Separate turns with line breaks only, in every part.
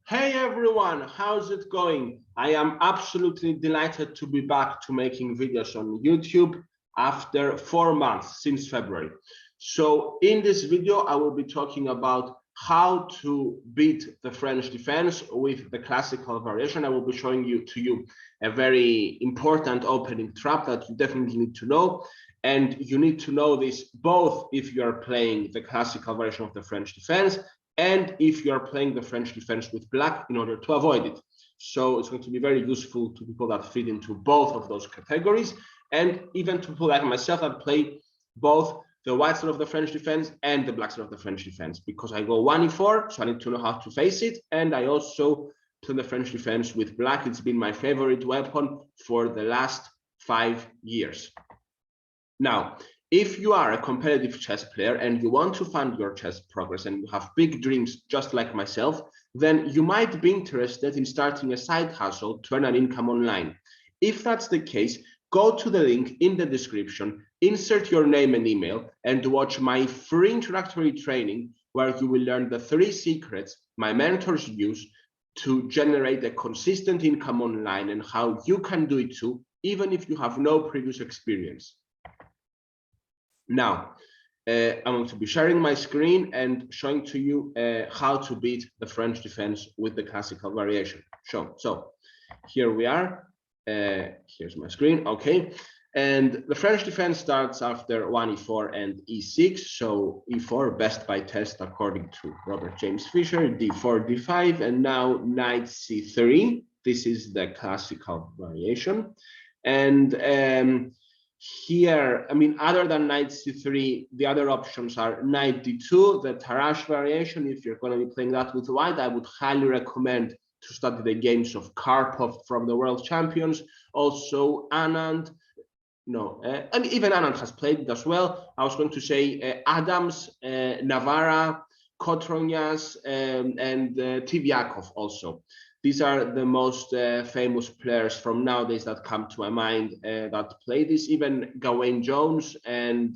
Hey everyone, how's it going? I am absolutely delighted to be back to making videos on YouTube after 4 months since February. So in this video, I will be talking about how to beat the French defense with the classical variation. I will be showing you a very important opening trap that you definitely need to know. And you need to know this both if you are playing the classical variation of the French defense and if you are playing the French defense with black in order to avoid it. So it's going to be very useful to people that fit into both of those categories, and even to people like myself that play both the white side of the French defense and the black side of the French defense, because I go 1e4, so I need to know how to face it, and I also play the French defense with black. It's been my favorite weapon for the last 5 years. Now, if you are a competitive chess player and you want to fund your chess progress and you have big dreams just like myself, then you might be interested in starting a side hustle to earn an income online. If that's the case, go to the link in the description, insert your name and email, and watch my free introductory training where you will learn the 3 secrets my mentors use to generate a consistent income online and how you can do it too, even if you have no previous experience. Now, I'm going to be sharing my screen and showing to you how to beat the French defense with the classical variation. So here we are. Here's my screen. Okay. And the French defense starts after 1e4 and e6. So e4, best by test according to Robert James Fisher, d4, d5, and now knight c3. This is the classical variation. And here, I mean, other than knight c3, the other options are knight d2, the Tarrasch variation. If you're going to be playing that with white, I would highly recommend to study the games of Karpov from the world champions. Also, Anand, and even Anand has played it as well. I was going to say Adams, Navarra, Kotronias, and Tivyakov also. These are the most famous players from nowadays that come to my mind that play this, even Gawain Jones and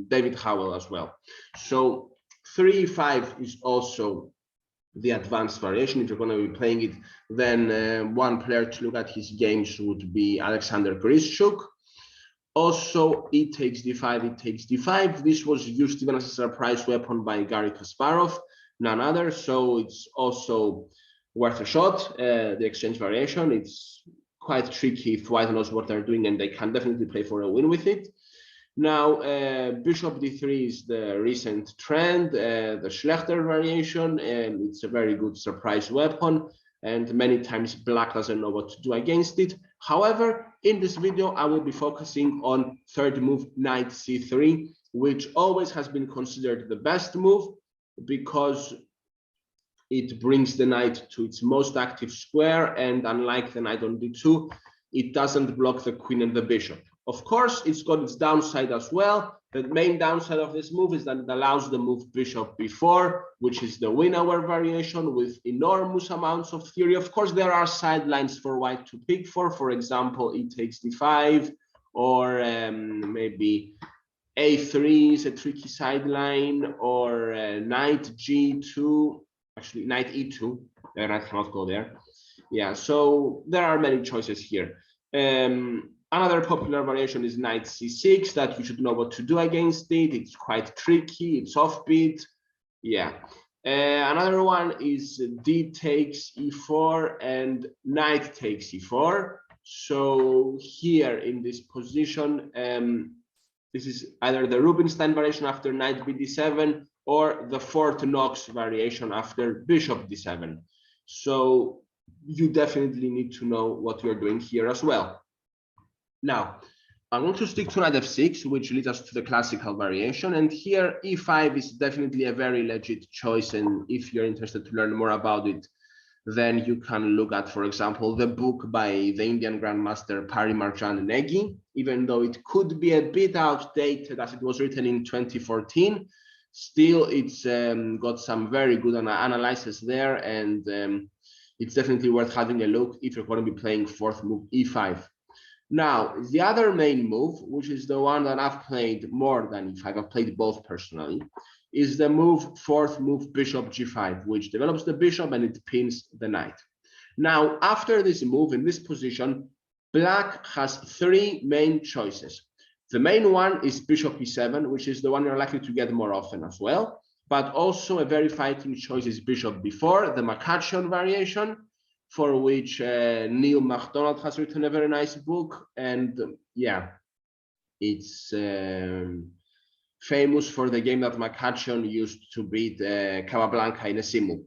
David Howell as well. So 3-5 is also the advanced variation. If you're going to be playing it, then one player to look at his games would be Alexander Grishchuk. Also, it takes d5, it takes d5. This was used even as a surprise weapon by Garry Kasparov, none other. So it's also worth a shot. The exchange variation, it's quite tricky if white knows what they're doing, and they can definitely play for a win with it. Now, bishop d3 is the recent trend, the Schlechter variation, and it's a very good surprise weapon, and many times black doesn't know what to do against it. However, in this video, I will be focusing on third move, knight c3, which always has been considered the best move because it brings the knight to its most active square, and unlike the knight on d2, it doesn't block the queen and the bishop. Of course, it's got its downside as well. The main downside of this move is that it allows the move bishop b4, which is the win-hour variation with enormous amounts of theory. Of course, there are sidelines for white to pick for example, e takes d5, or maybe a3 is a tricky sideline, or knight g2. Actually, knight e2, the knight cannot go there. Yeah, so there are many choices here. Another popular variation is knight c6, that you should know what to do against it. It's quite tricky, it's offbeat. Yeah. Another one is d takes e4 and knight takes e4. So here in this position, this is either the Rubinstein variation after knight bd7 or the Fort Knox variation after bishop d7. So you definitely need to know what you're doing here as well. Now, I want to stick to knight f6, which leads us to the classical variation. And here, e5 is definitely a very legit choice. And if you're interested to learn more about it, then you can look at, for example, the book by the Indian Grandmaster Parimarjan Negi, even though it could be a bit outdated as it was written in 2014. Still, it's got some very good analysis there, and it's definitely worth having a look if you're going to be playing fourth move, e5. Now, the other main move, which is the one that I've played more than e5, I've played both personally, is the fourth move, bishop g5, which develops the bishop and it pins the knight. Now, after this move in this position, black has three main choices. The main one is bishop e7, which is the one you're likely to get more often as well. But also a very fighting choice is bishop b4, the Makation variation, for which Neil MacDonald has written a very nice book. And yeah, it's famous for the game that Makation used to beat Capablanca in a simul.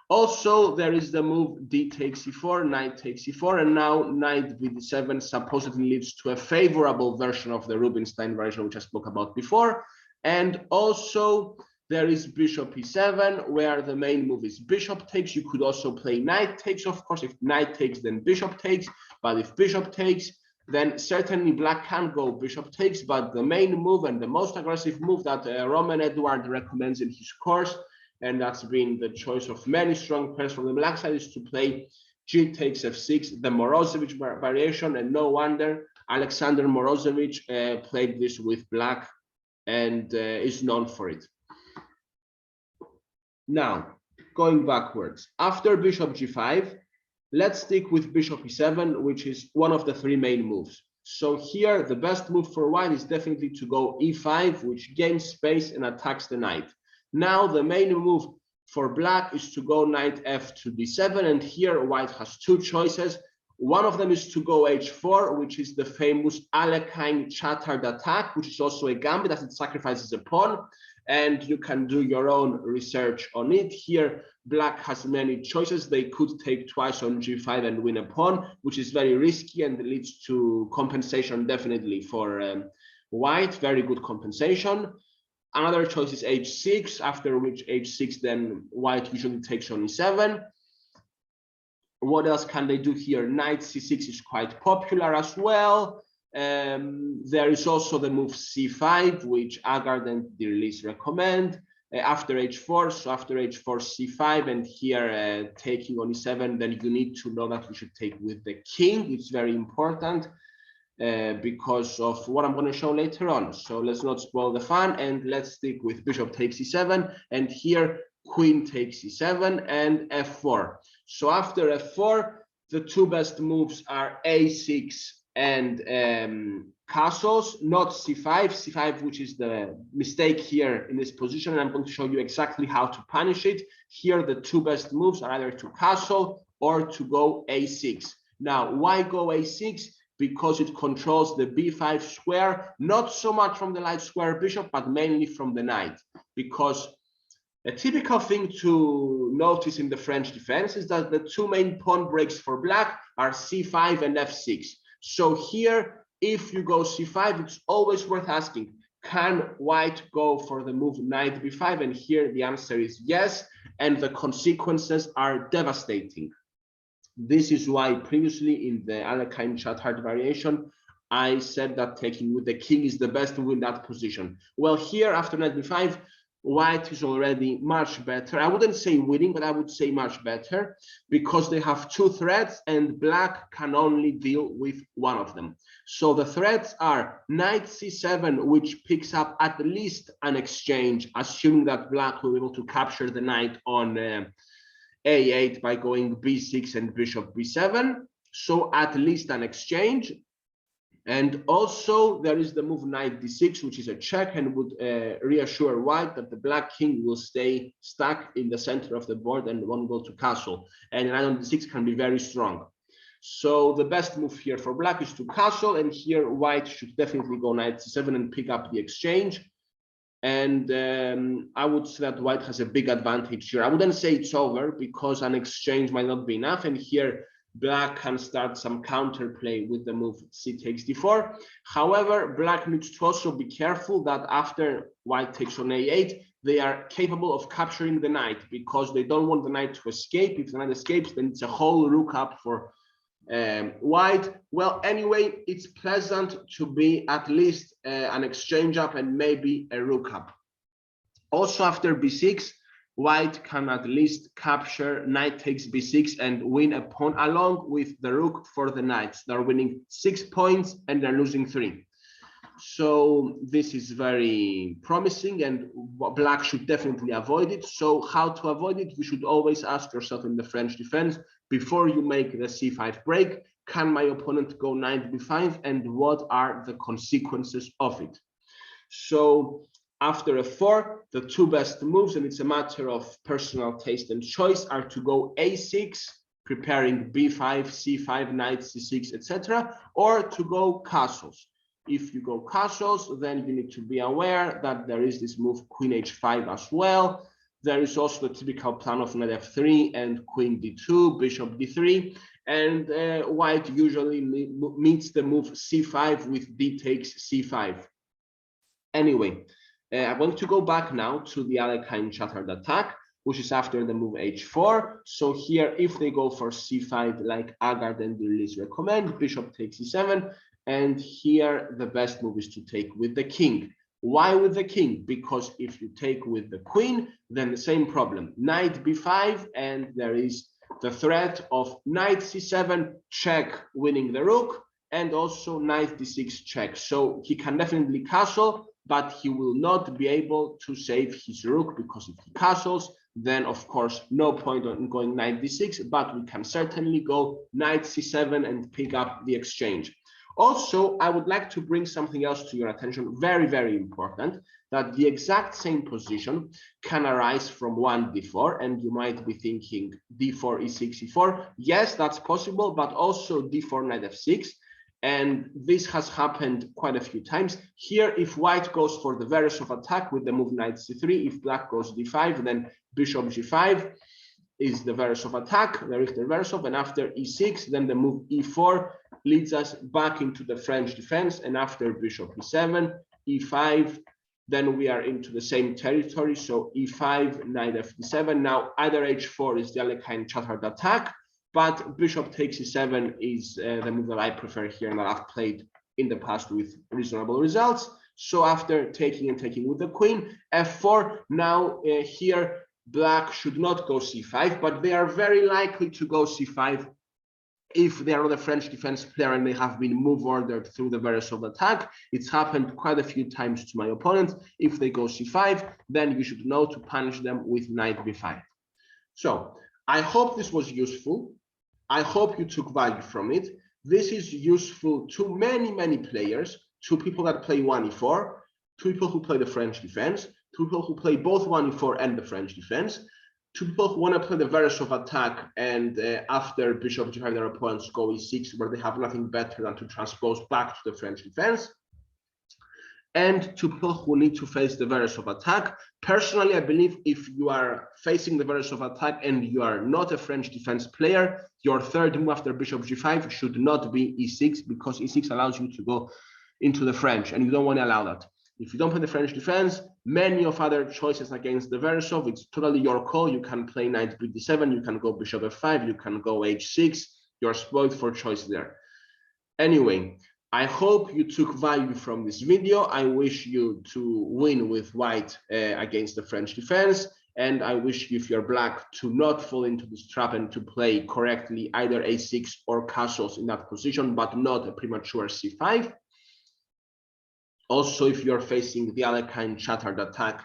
Also, there is the move d takes e4, knight takes e4, and now knight b7 supposedly leads to a favorable version of the Rubinstein version, which I spoke about before. And also, there is bishop e7, where the main move is bishop takes. You could also play knight takes, of course. If knight takes, then bishop takes. But if bishop takes, then certainly black can go bishop takes. But the main move and the most aggressive move that Roman Edward recommends in his course, and that's been the choice of many strong players from the black side, is to play g takes f6, the Morozevich variation. And no wonder Alexander Morozevich played this with black and is known for it. Now, going backwards, after bishop g5, let's stick with bishop e7, which is one of the three main moves. So here, the best move for white is definitely to go e5, which gains space and attacks the knight. Now, the main move for black is to go knight f to d7, and here white has two choices. One of them is to go h4, which is the famous Alekhine Chatard attack, which is also a gambit as it sacrifices a pawn, and you can do your own research on it. Here, black has many choices. They could take twice on g5 and win a pawn, which is very risky and leads to compensation definitely for white, very good compensation. Another choice is h6, after which h6, then white usually takes on e7. What else can they do here? Knight c6 is quite popular as well. There is also the move c5, which Agard and Dirlis recommend. After h4, so after h4, c5, and here taking on e7, then you need to know that you should take with the king. It's very important because of what I'm going to show later on. So let's not spoil the fun, and let's stick with bishop takes e7, and here queen takes e7 and f4. So after f4, the two best moves are a6 and castles, not c5. c5, which is the mistake here in this position, and I'm going to show you exactly how to punish it. Here, the two best moves are either to castle or to go a6. Now, why go a6? Because it controls the b5 square, not so much from the light square bishop, but mainly from the knight. Because a typical thing to notice in the French defense is that the two main pawn breaks for black are c5 and f6. So here, if you go c5, it's always worth asking, can white go for the move knight b5? And here the answer is yes, and the consequences are devastating. This is why previously in the Alekhine Chatard variation, I said that taking with the king is the best move in that position. Well, here after knight b5, white is already much better. I wouldn't say winning, but I would say much better, because they have two threats and black can only deal with one of them. So the threats are knight c7, which picks up at least an exchange, assuming that black will be able to capture the knight on a8 by going b6 and bishop b7. So at least an exchange. And also there is the move knight d6, which is a check and would reassure white that the black king will stay stuck in the center of the board and won't go to castle. And knight on d6 can be very strong. So the best move here for black is to castle, and here white should definitely go knight c7 and pick up the exchange. And I would say that white has a big advantage here. I wouldn't say it's over, because an exchange might not be enough, and here black can start some counterplay with the move c takes d4. However, black needs to also be careful that after white takes on a8, they are capable of capturing the knight, because they don't want the knight to escape. If the knight escapes, then it's a whole rook up for white. Well, anyway, it's pleasant to be at least an exchange up and maybe a rook up. Also, after b6, white can at least capture knight takes b6 and win a pawn along with the rook for the knights. They're winning 6 points and they're losing 3. So this is very promising, and black should definitely avoid it. So how to avoid it? You should always ask yourself in the French defense, before you make the c5 break, can my opponent go knight b5, and what are the consequences of it? So after f4, the two best moves, and it's a matter of personal taste and choice, are to go a6, preparing b5, c5, knight c6, etc., or to go castles. If you go castles, then you need to be aware that there is this move queen h5 as well. There is also the typical plan of knight f3 and queen d2, bishop d3, and white usually meets the move c5 with d takes c5. Anyway, I want to go back now to the Alekhine chattered attack, which is after the move h4. So here, if they go for c5, like Agard and Dirilis recommend, bishop takes e7, and here the best move is to take with the king. Why with the king? Because if you take with the queen, then the same problem, knight b5, and there is the threat of knight c7 check, winning the rook, and also knight d6 check. So he can definitely castle, but he will not be able to save his rook, because if he castles, then of course no point on going knight d6, but we can certainly go knight c7 and pick up the exchange. Also, I would like to bring something else to your attention, very, very important, that the exact same position can arise from one d4, and you might be thinking d4, e6, e4. Yes, that's possible, but also d4, knight f6. And this has happened quite a few times. Here, if white goes for the Veresov attack with the move knight c3, if black goes d5, then bishop g5 is the Veresov attack, the Richter Veresov, and after e6, then the move e4 leads us back into the French defense, and after bishop e7, e5, then we are into the same territory, so e5, knight f7. Now, either h4 is the Alekhine chattered attack, but bishop takes e7 is the move that I prefer here and that I've played in the past with reasonable results. So after taking and taking with the queen, f4, now here black should not go c5, but they are very likely to go c5 if they are not a French defense player and they have been move ordered through the Veresov attack. It's happened quite a few times to my opponents. If they go c5, then you should know to punish them with knight b5. So I hope this was useful. I hope you took value from it. This is useful to many, many players, to people that play 1e4, to people who play the French defense, to people who play both 1e4 and the French defense, to people who want to play the Veresov attack and after bishop g5 their opponents go e6, where they have nothing better than to transpose back to the French defense, and to people who need to face the Veresov attack. Personally, I believe if you are facing the Veresov attack and you are not a French defense player, your third move after bishop g5 should not be e6, because e6 allows you to go into the French, and you don't want to allow that. If you don't play the French defense, many of other choices against the Veresov, it's totally your call. You can play knight b7, you can go bishop f5, you can go h6. You're spoiled for choice there. Anyway, I hope you took value from this video. I wish you to win with white against the French defense. And I wish you, if you're black, to not fall into this trap and to play correctly either a6 or castles in that position, but not a premature c5. Also, if you're facing the Alekhine chattered attack,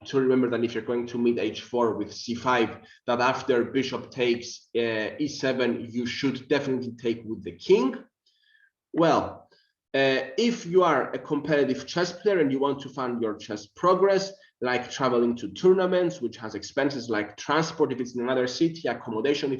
to remember that if you're going to meet h4 with c5, that after bishop takes e7, you should definitely take with the king. Well, if you are a competitive chess player and you want to fund your chess progress, like traveling to tournaments, which has expenses like transport if it's in another city, accommodation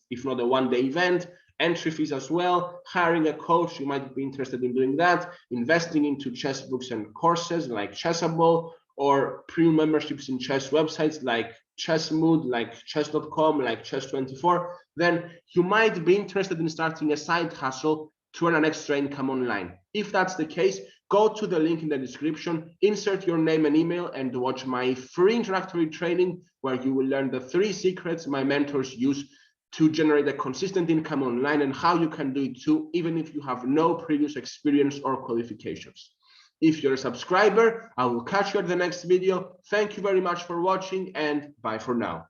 if not a one-day event, entry fees as well, hiring a coach, you might be interested in doing that, investing into chess books and courses like Chessable, or premium memberships in chess websites like Chessmood, like chess.com, like chess24, then you might be interested in starting a side hustle to earn an extra income online. If that's the case, go to the link in the description, insert your name and email, and watch my free introductory training where you will learn the 3 secrets my mentors use to generate a consistent income online, and how you can do it too, even if you have no previous experience or qualifications. If you're a subscriber, I will catch you at the next video. Thank you very much for watching, and bye for now.